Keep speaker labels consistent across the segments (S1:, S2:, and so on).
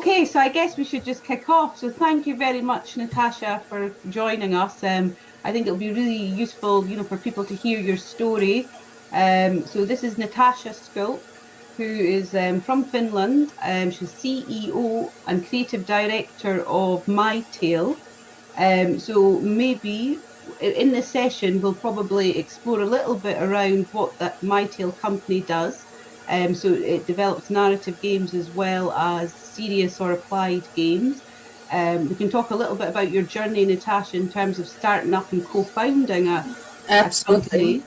S1: Okay, so I guess we should just kick off. So thank you very much, Natasha, for joining us. I think it'll be really useful, for people to hear your story. So this is Natasha Skult, who is from Finland. She's CEO and creative director of MyTale. So maybe in this session, we'll probably explore a little bit around what that MyTale company does. So it develops narrative games as well as serious or applied games. We can talk a little bit about your journey, Natasha, in terms of starting up and co-founding a company.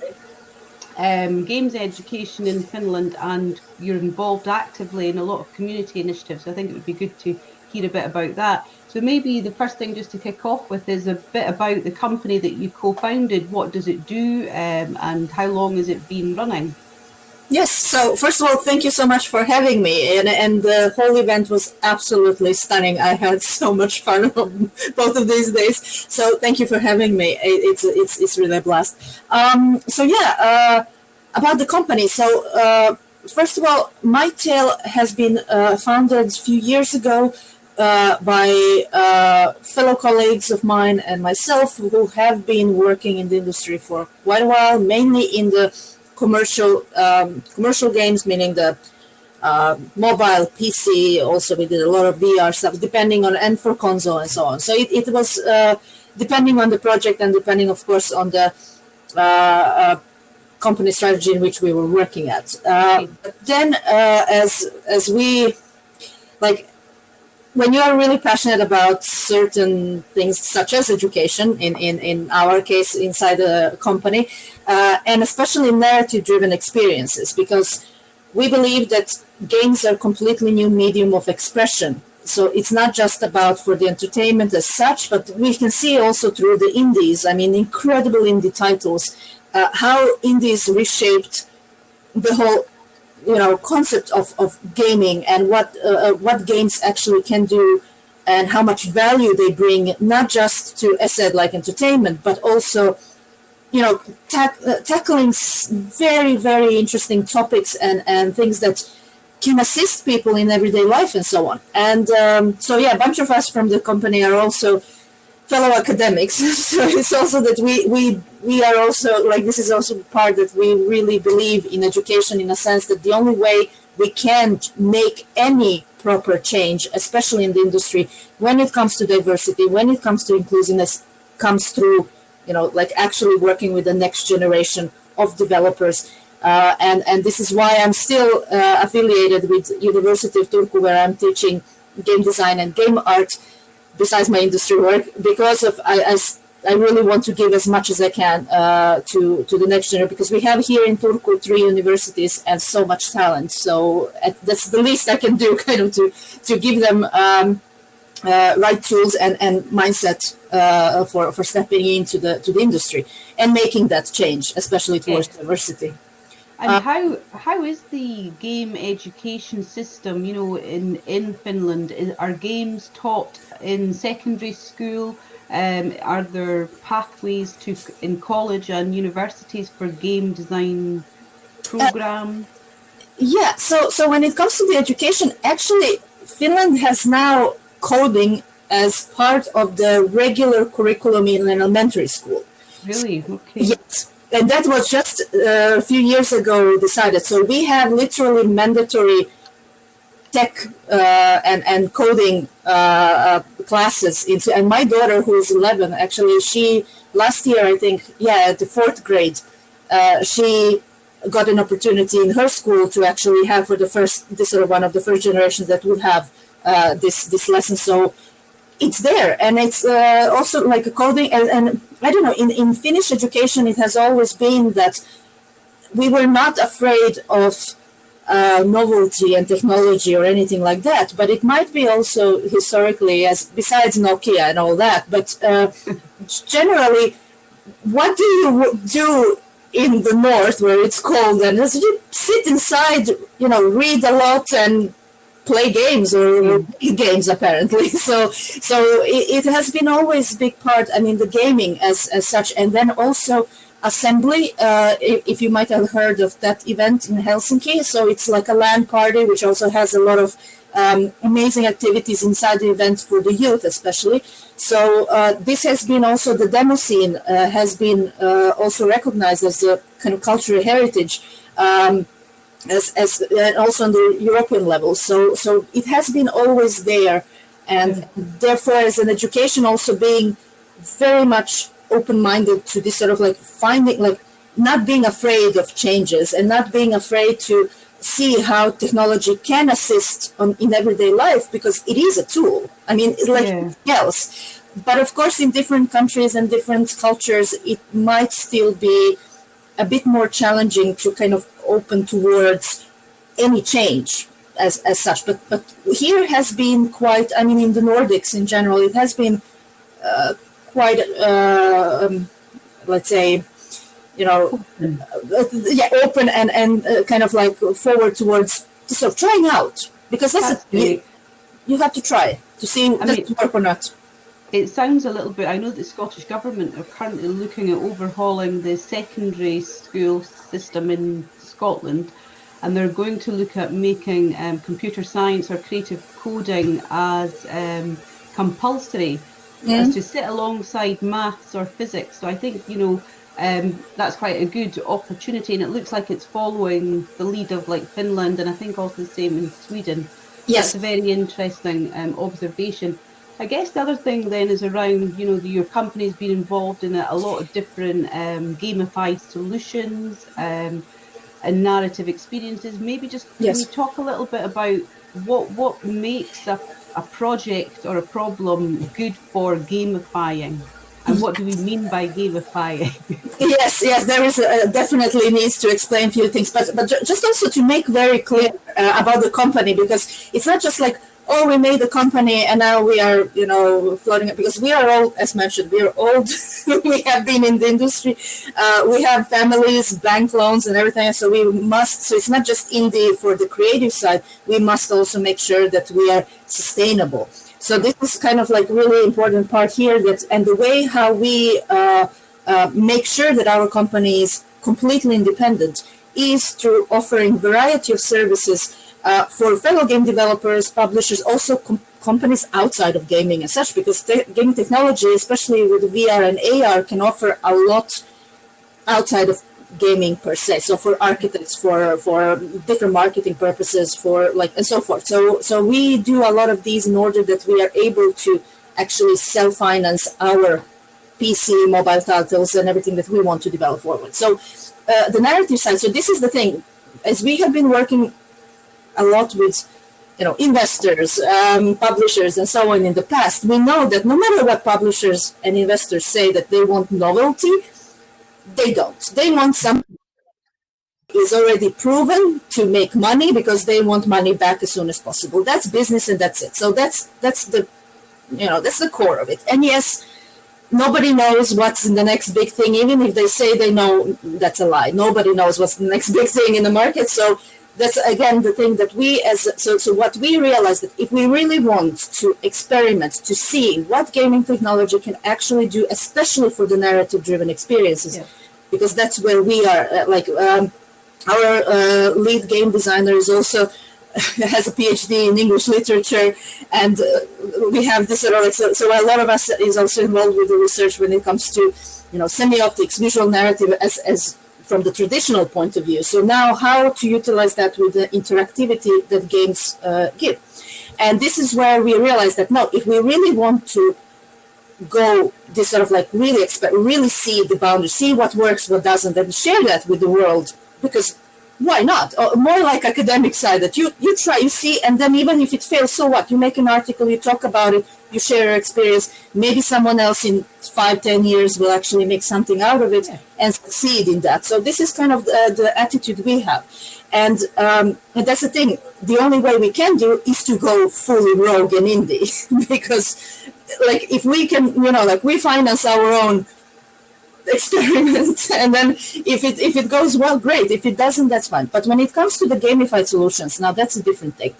S1: Games education in Finland, and you're involved actively in a lot of community initiatives. So I think it would be good to hear a bit about that. So maybe the first thing just to kick off with is a bit about the company that you co-founded. What does it do, and how long has it been running?
S2: Yes, so first of all, thank you so much for having me, and the whole event was absolutely stunning. I had so much fun on both of these days, so thank you for having me. It's really a blast. About the company. So first of all, MyTale has been founded a few years ago by fellow colleagues of mine and myself who have been working in the industry for quite a while, mainly in the commercial games, meaning the mobile PC. Also, we did a lot of VR stuff, depending on, and for console and so on. So it was depending on the project and depending, of course, on the company strategy in which we were working at. But then, as we like. When you are really passionate about certain things, such as education, in our case inside the company, and especially narrative-driven experiences, because we believe that games are a completely new medium of expression. So it's not just about for the entertainment as such, but we can see also through the indies, I mean, incredible indie titles, how indies reshaped the whole concept of gaming, and what games actually can do, and how much value they bring, not just to, as said, like entertainment, but also, tackling very, very interesting topics and things that can assist people in everyday life and so on. And a bunch of us from the company are also fellow academics. So it's also that we are also, like, this is also part that we really believe in education, in a sense that the only way we can make any proper change, especially in the industry, when it comes to diversity, when it comes to inclusiveness, comes through, actually working with the next generation of developers. And this is why I'm still affiliated with University of Turku, where I'm teaching game design and game art, besides my industry work, because of I really want to give as much as I can to the next generation, because we have here in Turku 3 universities and so much talent. So that's the least I can do, kind of to give them right tools and mindset for stepping into the industry and making that change, especially towards diversity.
S1: And how is the game education system, in Finland? Are games taught in secondary school? Are there pathways in college and universities for game design program?
S2: So when it comes to the education, actually, Finland has now coding as part of the regular curriculum in an elementary school.
S1: Really? Okay.
S2: Yes. And that was just a few years ago decided. So we have literally mandatory tech and coding classes. And my daughter, who is 11, actually, she last year, I think, at the 4th grade, she got an opportunity in her school to actually have for this sort of one of the first generations that would have this lesson. So it's there, and it's also like a coding, and I don't know, in Finnish education, it has always been that we were not afraid of novelty and technology or anything like that, but it might be also historically, as besides Nokia and all that, but generally, what do you do in the north where it's cold, and as you sit inside, read a lot and play games or games apparently. So it has been always a big part. I mean, the gaming as such, and then also assembly, if you might have heard of that event in Helsinki. So it's like a LAN party, which also has a lot of amazing activities inside the event for the youth, especially. So this has been also, the demo scene has been also recognized as a kind of cultural heritage, as and also on the European level. So it has been always there, and therefore, as an education, also being very much open-minded to this sort of like finding, like not being afraid of changes and not being afraid to see how technology can assist in everyday life, because it is a tool. I mean, it's like anything else. But of course, in different countries and different cultures, it might still be a bit more challenging to kind of open towards any change as such. But here has been quite, I mean, in the Nordics in general, it has been quite, let's say, open and kind of like forward towards sort of trying out, because that's you have to try to see does it work or not.
S1: It sounds a little bit, I know the Scottish Government are currently looking at overhauling the secondary school system in Scotland, and they're going to look at making computer science or creative coding as compulsory, as to sit alongside maths or physics. So I think, that's quite a good opportunity, and it looks like it's following the lead of like Finland, and I think also the same in Sweden.
S2: Yes.
S1: That's a very interesting observation. I guess the other thing then is around, your company's been involved in a lot of different gamified solutions and narrative experiences. Maybe just can you talk a little bit about what makes a project or a problem good for gamifying? And what do we mean by gamifying?
S2: Yes, there is definitely needs to explain a few things, but just also to make very clear about the company, because it's not just like, oh, we made a company and now we are, floating, because we are all, as mentioned, we are old. We have been in the industry. We have families, bank loans and everything. So it's not just for the creative side, we must also make sure that we are sustainable. So this is kind of like really important part here, and the way how we make sure that our company is completely independent is through offering variety of services for fellow game developers, publishers, also companies outside of gaming and such, because game technology, especially with VR and AR, can offer a lot outside of gaming per se. So for architects, for different marketing purposes, for like and so forth. So we do a lot of these in order that we are able to actually self-finance our PC, mobile titles, and everything that we want to develop forward. So the narrative side. So this is the thing, as we have been working a lot with investors, publishers, and so on in the past, we know that no matter what publishers and investors say that they want novelty, they don't. They want something is already proven to make money, because they want money back as soon as possible. That's business, and that's it. So that's the that's the core of it. And yes, nobody knows what's the next big thing. Even if they say they know, that's a lie. Nobody knows what's the next big thing in the market. So that's again the thing that so what we realized, that if we really want to experiment to see what gaming technology can actually do, especially for the narrative driven experiences, because that's where we are, our lead game designer is also has a PhD in English literature, and we have this so a lot of us is also involved with the research when it comes to semiotics, visual narrative as from the traditional point of view. So now how to utilize that with the interactivity that games give. And this is where we realize that no, if we really want to go this sort of like really see the boundaries, see what works, what doesn't, and share that with the world, because why not? Or more like academic side, that you try, you see, and then even if it fails, so what? You make an article, you talk about it, you share your experience. Maybe someone else in 5-10 years will actually make something out of it and succeed in that. So this is kind of the attitude we have. And that's the thing. The only way we can do is to go fully rogue and indie, because like if we can, we finance our own experiment, and then if it goes well, great. If it doesn't, that's fine. But when it comes to the gamified solutions, now that's a different thing.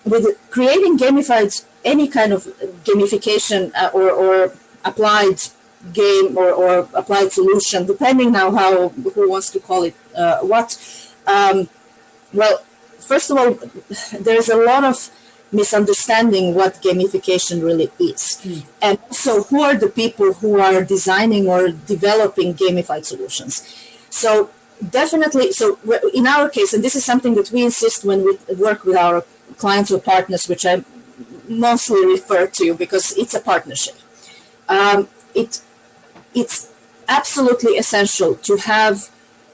S2: With creating gamified, any kind of gamification or applied game or applied solution, depending now who wants to call it what. Well, first of all, there's a lot of misunderstanding what gamification really is. And so who are the people who are designing or developing gamified solutions? So definitely, so in our case, and this is something that we insist when we work with our clients or partners, which I mostly refer to because it's a partnership. It's absolutely essential to have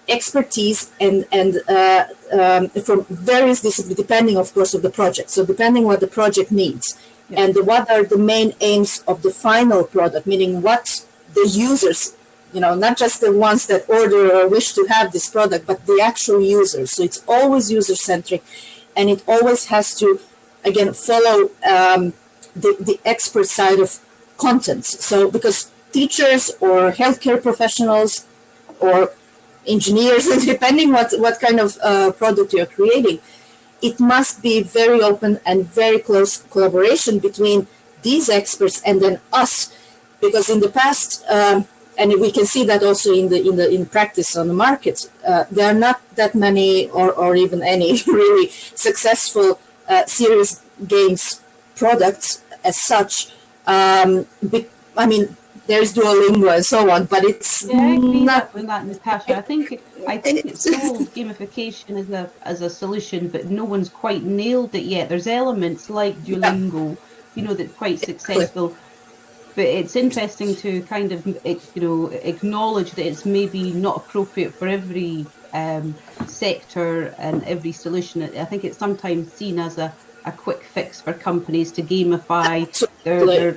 S2: expertise and from various disciplines, depending, of course, of the project. So depending what the project needs, and what are the main aims of the final product, meaning what the users, not just the ones that order or wish to have this product, but the actual users. So it's always user-centric, and it always has to, again, follow the expert side of content. So because teachers or healthcare professionals or engineers, depending what kind of product you're creating, it must be very open and very close collaboration between these experts and then us, because in the past, and we can see that also in practice on the market, there are not that many or even any really successful serious games products as such. I mean, there's Duolingo and so on, but it's
S1: I agree with that, Natasha. I think it's sold gamification as a solution, but no one's quite nailed it yet. There's elements like Duolingo, that's quite successful. But it's interesting to kind of, acknowledge that it's maybe not appropriate for every sector and every solution. I think it's sometimes seen as a quick fix for companies to gamify their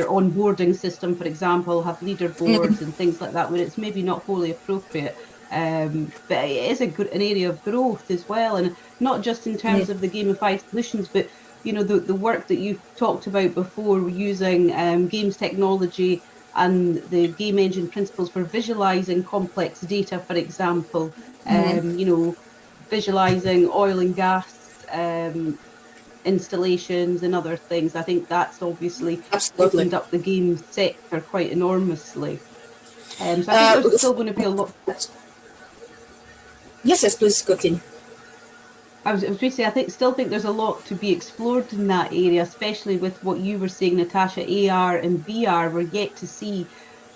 S1: onboarding system, for example, have leaderboards and things like that, where it's maybe not wholly appropriate. But it is an area of growth as well, and not just in terms of the gamified solutions, but the work that you've talked about before, using games technology and the game engine principles for visualizing complex data, for example, visualizing oil and gas installations and other things. I think that's obviously opened up the game sector quite enormously. So I think there's still going to be a lot.
S2: Yes, please continue.
S1: I was going to say, still think there's a lot to be explored in that area, especially with what you were saying, Natasha, AR and VR. We're yet to see,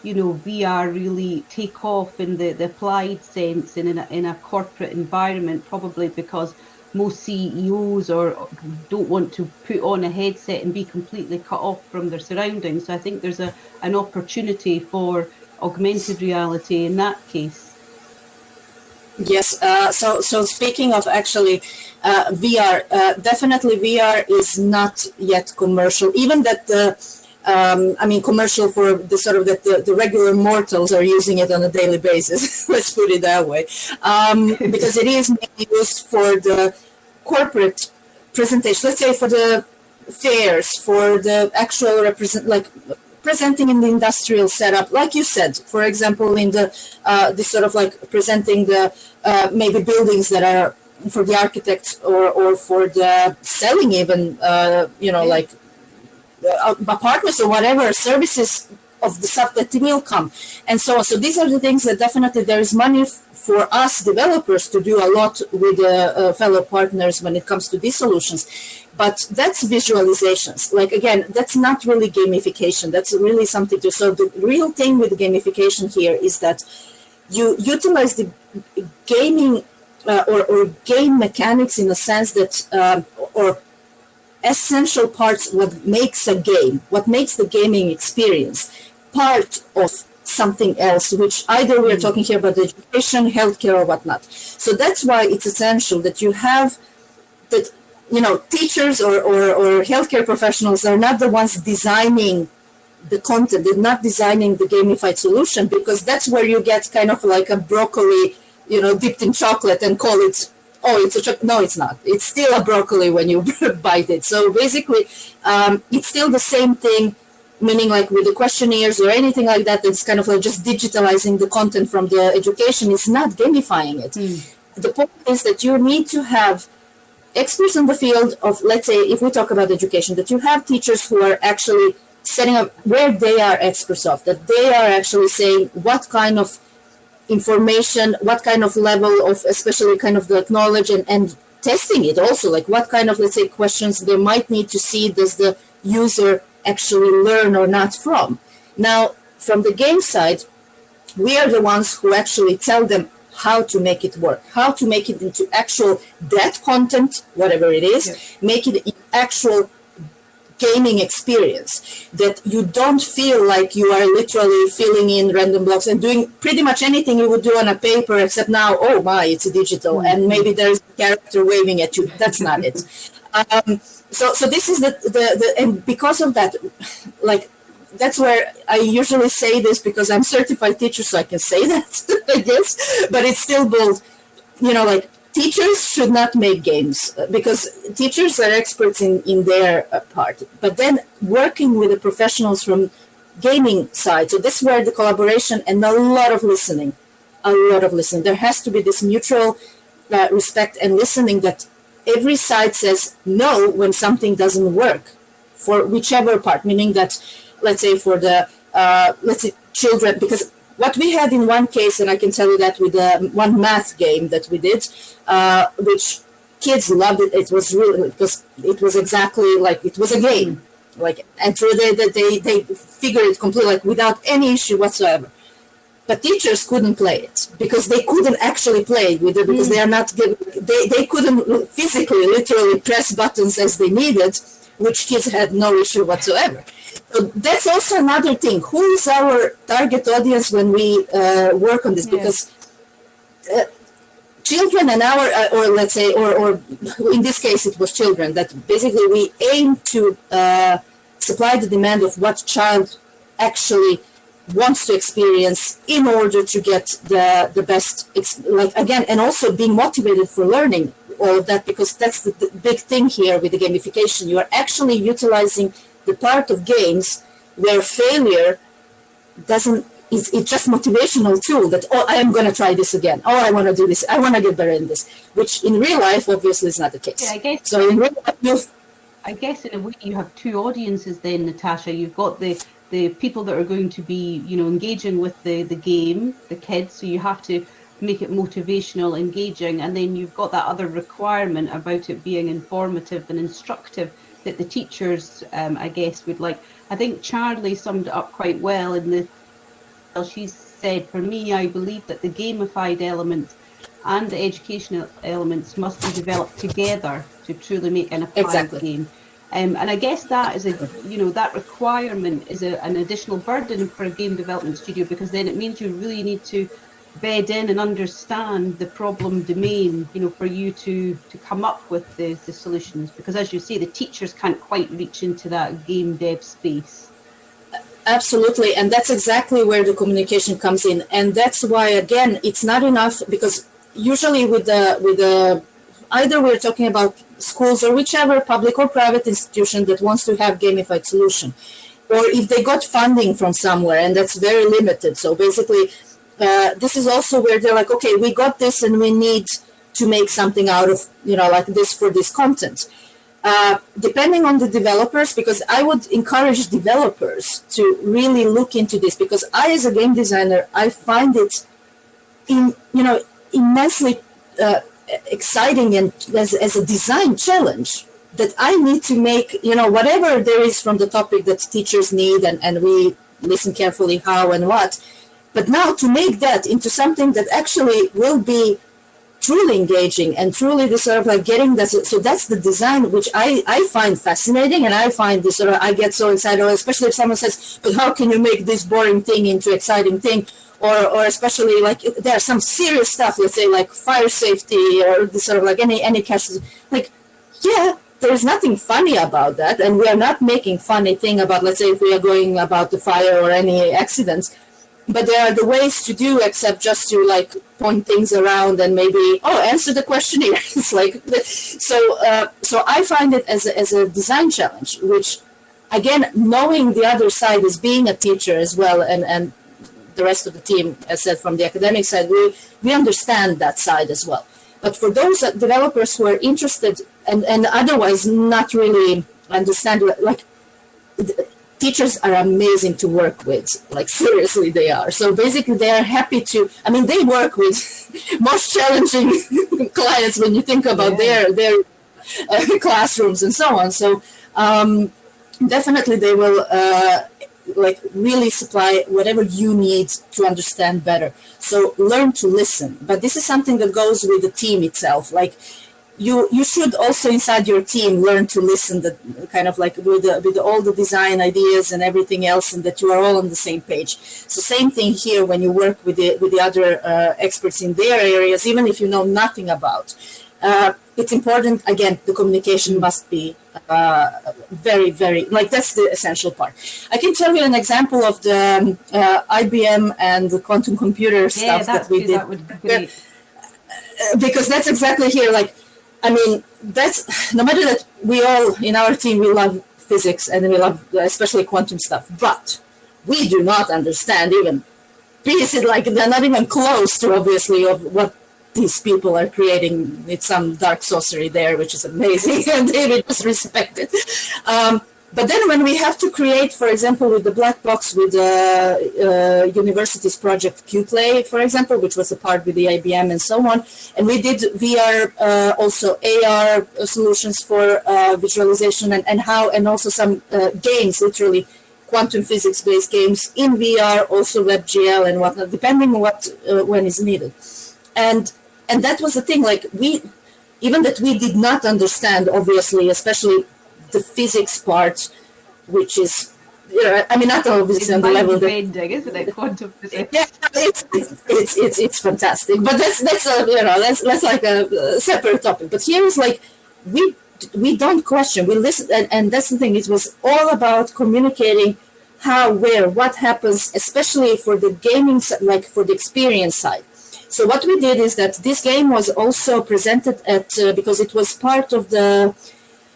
S1: VR really take off in the applied sense and in a corporate environment, probably because most CEOs don't want to put on a headset and be completely cut off from their surroundings. So I think there's an opportunity for augmented reality in that case.
S2: Yes. So speaking of actually VR, definitely VR is not yet commercial. Even that commercial for the sort of that the regular mortals are using it on a daily basis. Let's put it that way, because it is mainly used for the corporate presentation. Let's say for the fairs, for the actual presenting in the industrial setup, like you said, for example, in the sort of like presenting the maybe buildings that are for the architects or for the selling even, like apartments or whatever, services of the stuff that will come and so on. So these are the things that definitely there is money for us developers to do a lot with fellow partners when it comes to these solutions. But that's visualizations. Like, again, that's not really gamification. That's really something to, so the real thing with gamification here is that you utilize the gaming or game mechanics in the sense that, or essential parts, what makes a game, what makes the gaming experience part of something else, which either we are talking here about education, healthcare, or whatnot. So that's why it's essential that you have that, teachers or healthcare professionals are not the ones designing the content. They're not designing the gamified solution, because that's where you get kind of like a broccoli, dipped in chocolate and call it, oh, it's a chocolate. No, it's not. It's still a broccoli when you bite it. So basically, it's still the same thing, meaning like with the questionnaires or anything like that, it's kind of like just digitalizing the content from the education. It's not gamifying it. The point is that you need to have experts in the field of, let's say, if we talk about education, that you have teachers who are actually setting up where they are experts of, that they are actually saying what kind of information, what kind of level of, especially kind of the knowledge, and testing it also, like what kind of, let's say, questions they might need to see does the user actually learn or not from. Now, from the game side, we are the ones who actually tell them how to make it work, how to make it into actual that content, whatever it is, make it actual gaming experience, that you don't feel like you are literally filling in random blocks and doing pretty much anything you would do on a paper, except now, oh my, it's digital, and maybe there's a character waving at you. That's not it. So this is the and because of that, like, that's where I usually say this, because I'm certified teacher, so I can say that, I guess, but it's still bold, like, teachers should not make games, because teachers are experts in their part. But then working with the professionals from gaming side, so this is where the collaboration and a lot of listening. There has to be this mutual respect and listening, that every side says no when something doesn't work for whichever part, meaning that, let's say, for the, let's say, children, because what we had in one case, and I can tell you that with one math game that we did, which kids loved it. It was really, because it was exactly like it was a game, like, and through they figured it completely, like, without any issue whatsoever. But teachers couldn't play it because they couldn't actually play with it, because they are not given, they couldn't physically, literally press buttons as they needed, which kids had no issue whatsoever. So that's also another thing. Who is our target audience when we work on this? Because children and our, or let's say, or in this case, it was children, that basically we aim to supply the demand of what child actually wants to experience in order to get the best, like, again, and also being motivated for learning all of that, because that's the big thing here with the gamification. You are actually utilizing the part of games where failure it's just motivational tool, that, oh, I am going to try this again. Oh, I want to do this. I want to get better in this, which in real life, obviously, is not the case.
S1: Yeah, I guess.
S2: So in real life,
S1: I guess in a way you have two audiences then, Natasha. You've got the people that are going to be, engaging with the game, the kids, so you have to make it motivational, engaging, and then you've got that other requirement about it being informative and instructive that the teachers, I guess, would like. I think Charlie summed it up quite well she said, for me, I believe that the gamified elements and the educational elements must be developed together to truly make an applied game. And I guess that is that requirement is an additional burden for a game development studio, because then it means you really need to bed in and understand the problem domain, for you to come up with the solutions, because as you say, the teachers can't quite reach into that game dev space.
S2: Absolutely, and that's exactly where the communication comes in, and that's why, again, it's not enough, because usually with the either we're talking about schools or whichever public or private institution that wants to have gamified solution, or if they got funding from somewhere, and that's very limited. So basically, this is also where they're like, okay, we got this and we need to make something out of, like this for this content. Depending on the developers, because I would encourage developers to really look into this, because I, as a game designer, I find it immensely exciting and as a design challenge, that I need to make, whatever there is from the topic that teachers need, and we listen carefully how and what. But now to make that into something that actually will be truly engaging and truly the sort of like getting that. So that's the design, which I find fascinating, and I find this sort of, I get so excited, especially if someone says, but how can you make this boring thing into exciting thing? Or especially like there are some serious stuff, let's say like fire safety or this sort of like any caches. Like, yeah, there's nothing funny about that. And we are not making funny thing about, let's say, if we are going about the fire or any accidents. But there are the ways to do, except just to like point things around and maybe, answer the questionnaire. It's like, so I find it as a design challenge, which again, knowing the other side as being a teacher as well, and the rest of the team, as said, from the academic side, we understand that side as well. But for those developers who are interested and otherwise not really understand, like, teachers are amazing to work with. Like seriously, they are. So basically, they are happy to. I mean, they work with most challenging clients when you think about their classrooms and so on. So definitely, they will like really supply whatever you need to understand better. So learn to listen. But this is something that goes with the team itself. Like you should also inside your team learn to listen, that kind of like with all the design ideas and everything else, and that you are all on the same page. So same thing here when you work with the other experts in their areas, even if you know nothing about. It's important, again, the communication must be very, very, like that's the essential part. I can tell you an example of the IBM and the quantum computer stuff that we did.
S1: That would be great.
S2: Because that's exactly here, like, I mean, that's, no matter that we all, in our team, we love physics and we love especially quantum stuff, but we do not understand even pieces, like they're not even close to obviously of what these people are creating. It's some dark sorcery there, which is amazing, and they just respect it. But then when we have to create, for example, with the black box, with the university's project QPlay, for example, which was a part with the IBM and so on, and we did VR, also AR solutions for visualization and how, and also some games, literally quantum physics-based games in VR, also WebGL and whatnot, depending on what when is needed. And that was the thing, like even that we did not understand, obviously, especially the physics part, which is, you know, I mean, not obviously on the level that,
S1: bending, isn't it? Quantum physics.
S2: Yeah, it's fantastic. But that's you know, that's like a separate topic. But here is like we don't question, we listen, and that's the thing. It was all about communicating how, where, what happens, especially for the gaming, like for the experience side. So what we did is that this game was also presented at, because it was part of the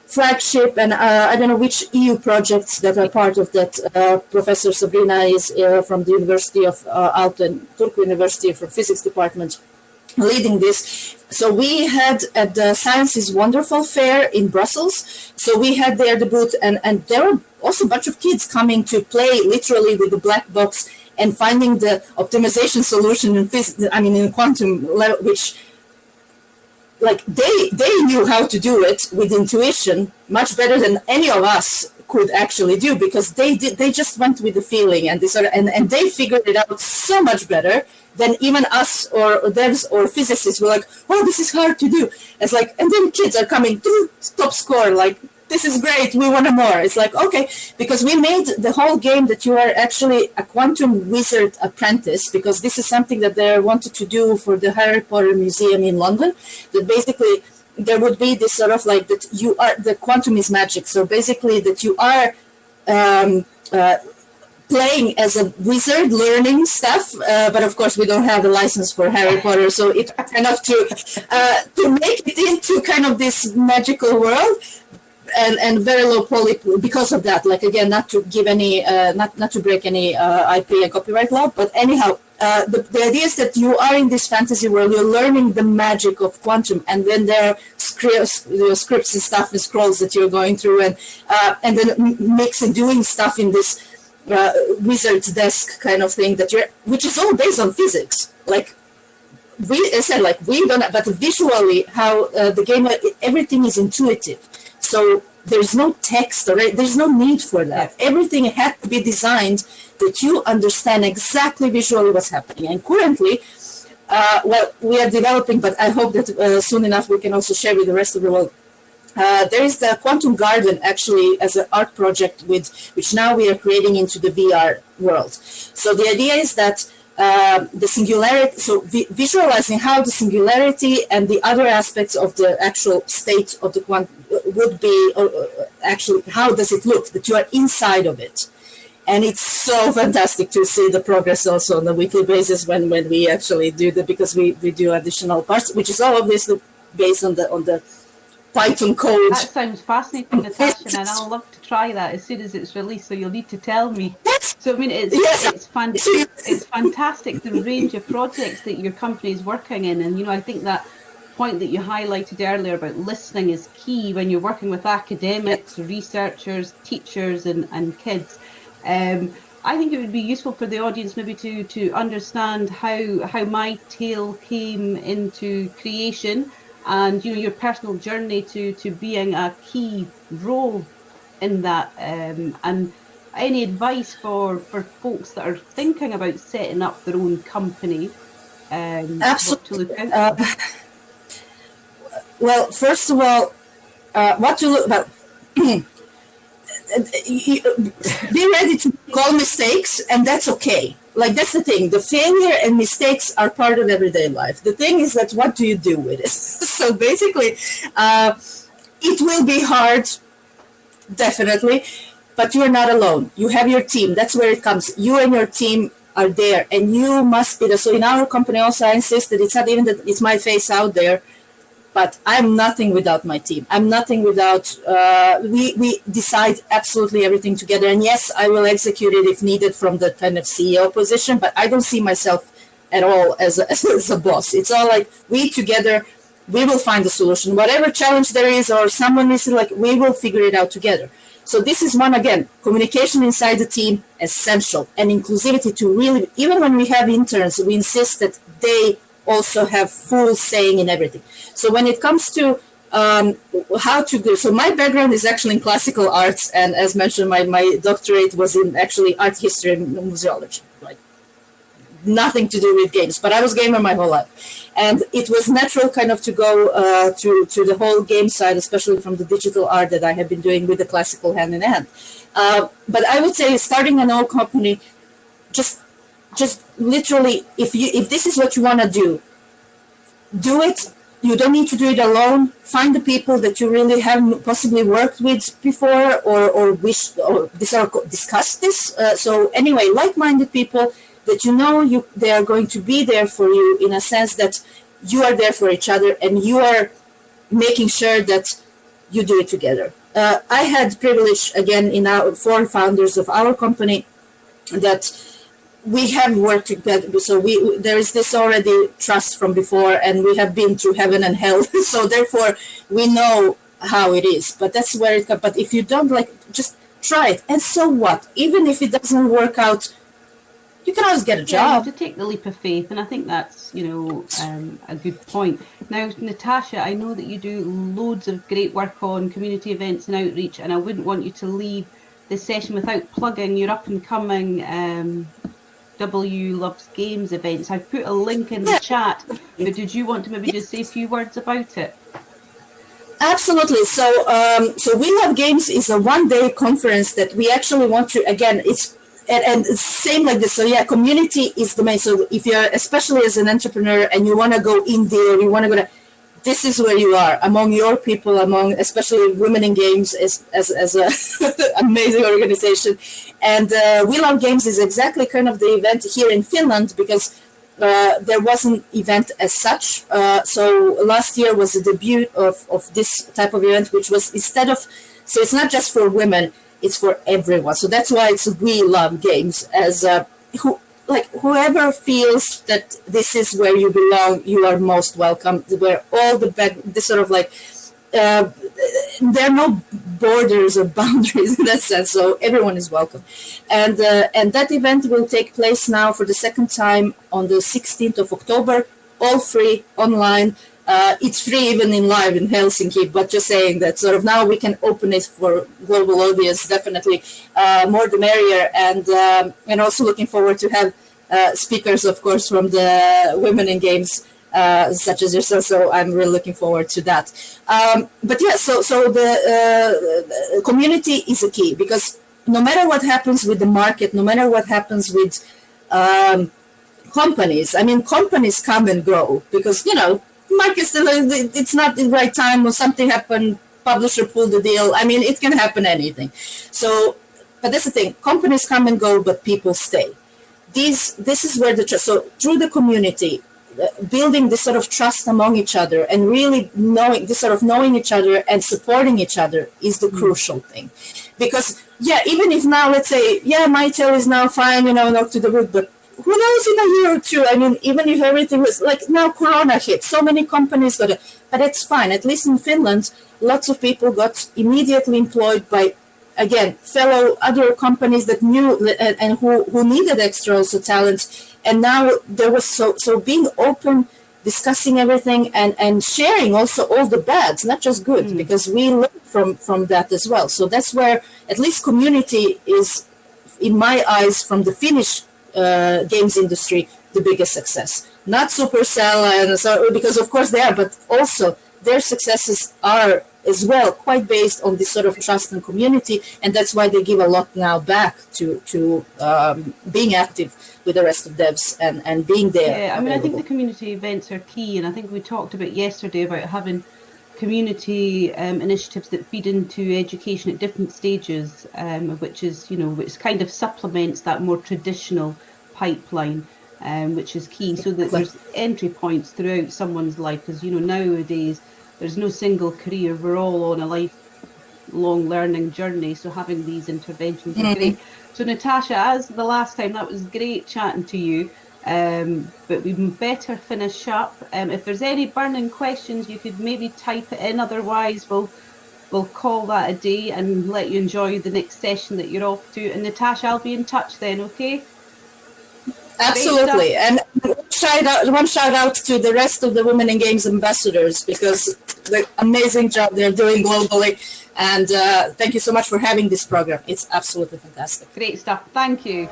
S2: flagship, and I don't know which EU projects that are part of that. Professor Sabrina is from the University of Alten, Turku University, from physics department, leading this. So we had at the Science is Wonderful fair in Brussels. So we had there the booth, and there were also a bunch of kids coming to play literally with the black box and finding the optimization solution in physics, I mean, in quantum level, which, like, they knew how to do it with intuition much better than any of us could actually do, because they just went with the feeling, and they sort of, and they figured it out so much better than even us or devs or physicists were like, oh, this is hard to do. It's like, and then kids are coming, top score, like, this is great, we want more. It's like, okay, because we made the whole game that you are actually a quantum wizard apprentice, because this is something that they wanted to do for the Harry Potter Museum in London, that basically there would be this sort of like that you are, the quantum is magic. So basically that you are playing as a wizard, learning stuff, but of course we don't have a license for Harry Potter, so it's kind of to make it into kind of this magical world. And very low poly because of that. Like, again, not to give any, not to break any IP and copyright law, but anyhow, the idea is that you are in this fantasy world, you're learning the magic of quantum, and then there are scripts and stuff and scrolls that you're going through, and then mixing, doing stuff in this wizard's desk kind of thing which is all based on physics. Like, I said, like, we don't, but visually, how the game, everything is intuitive. So there's no text, or there's no need for that. Everything had to be designed that you understand exactly visually what's happening. And currently, well, we are developing, but I hope that soon enough we can also share with the rest of the world. There is the Quantum Garden, actually, as an art project which now we are creating into the VR world. So the idea is that the singularity, so visualizing how the singularity and the other aspects of the actual state of the quantum would be, actually, how does it look, that you are inside of it. And it's so fantastic to see the progress also on a weekly basis when we actually do that, because we do additional parts, which is all obviously based on the Python code.
S1: That sounds fascinating, Natasha, and I'll love to try that as soon as it's released, so you'll need to tell me. So, I mean, it's fantastic, the range of projects that your company is working in, and, you know, I think that point that you highlighted earlier about listening is key when you're working with academics, researchers, teachers, and kids. I think it would be useful for the audience maybe to understand how my tale came into creation, and your personal journey to being a key role in that, and any advice for folks that are thinking about setting up their own company.
S2: Absolutely.
S1: What to look out for.
S2: Well, first of all, what to look about. Be ready to make all mistakes, and that's okay. Like, that's the thing. The failure and mistakes are part of everyday life. The thing is that what do you do with it? So basically, it will be hard, definitely, but you're not alone. You have your team. That's where it comes. You and your team are there, and you must be there. So in our company also, I insist that it's not even that it's my face out there, but I'm nothing without my team. I'm nothing without, we decide absolutely everything together. And yes, I will execute it if needed from the kind of CEO position, but I don't see myself at all as a boss. It's all like, we together, we will find a solution. Whatever challenge there is, or someone is like, we will figure it out together. So this is one, again, communication inside the team, essential. And inclusivity to really, even when we have interns, we insist that they also have full saying in everything. So when it comes to how to go, so my background is actually in classical arts, and as mentioned, my doctorate was in actually art history and museology, like nothing to do with games, but I was a gamer my whole life. And it was natural kind of to go to the whole game side, especially from the digital art that I have been doing with the classical hand in hand. But I would say starting an old company, just literally, if this is what you want to do it. You don't need to do it alone. Find the people that you really have possibly worked with before, or wish, or discuss this. So anyway, like-minded people that they are going to be there for you, in a sense that you are there for each other, and you are making sure that you do it together. I had privilege, again, in our 4 founders of our company, that we have worked together, so there is this already trust from before, and we have been through heaven and hell, so therefore we know how it is. But that's where it comes. But if you don't, like, just try it, and so what? Even if it doesn't work out, you can always get a job.
S1: Yeah, you have to take the leap of faith, and I think that's a good point. Now, Natasha, I know that you do loads of great work on community events and outreach, and I wouldn't want you to leave this session without plugging your up and coming W Loves Games events. I've put a link in the chat, but did you want to maybe just say a few words about it?
S2: Absolutely. So We Love Games is a one-day conference that we actually want to, again, it's same like this. So yeah, community is the main. So if you're, especially as an entrepreneur, and you want to go in there, you want to go to, this is where you are, among your people, among especially Women in Games as a amazing organization. And We Love Games is exactly kind of the event here in Finland, because there wasn't event as such. So last year was the debut of this type of event, which was, instead of, so it's not just for women, it's for everyone. So that's why it's We Love Games, as whoever feels that this is where you belong, you are most welcome. Where all the sort of like, there are no borders or boundaries in that sense, so everyone is welcome. And that event will take place now for the second time on the 16th of October, all free, online. It's free even in live in Helsinki, but just saying that sort of now we can open it for global audience, definitely more the merrier, and also looking forward to have speakers, of course, from the Women in Games, such as yourself. So I'm really looking forward to that. But yeah, so the community is a key, because no matter what happens with the market, no matter what happens with companies, I mean, companies come and go because, market still, it's not the right time, or something happened, publisher pulled the deal. I mean, it can happen anything. So, but that's the thing, companies come and go, but people stay. This is where the trust, so through the community, building this sort of trust among each other, and really knowing each other and supporting each other is the crucial thing. Because, yeah, even if now, let's say, yeah, my tail is now fine, knocked to the root, but who knows in a year or two? I mean, even if everything was like now, Corona hit, so many companies got it, but it's fine. At least in Finland, lots of people got immediately employed by, again, fellow other companies that knew and who needed extra also talent. And now there was so being open, discussing everything and sharing also all the bads, not just good, because we learn from that as well. So that's where at least community is, in my eyes, from the Finnish games industry, the biggest success. Not Supercell, and so, because of course they are, but also their successes are as well quite based on this sort of trust and community, and that's why they give a lot now back to being active with the rest of devs and being there.
S1: Yeah, I mean, I think the community events are key, and I think we talked about yesterday about having community initiatives that feed into education at different stages, which is, which kind of supplements that more traditional pipeline, which is key, so that there's entry points throughout someone's life, because, nowadays there's no single career, we're all on a lifelong learning journey, so having these interventions are great. So Natasha, as the last time, that was great chatting to you. But we better finish up. If there's any burning questions, you could maybe type it in. Otherwise, we'll call that a day and let you enjoy the next session that you're off to. And Natasha, I'll be in touch then, okay?
S2: Absolutely. And one shout out to the rest of the Women in Games ambassadors, because the amazing job they're doing globally. And thank you so much for having this program. It's absolutely fantastic.
S1: Great stuff. Thank you.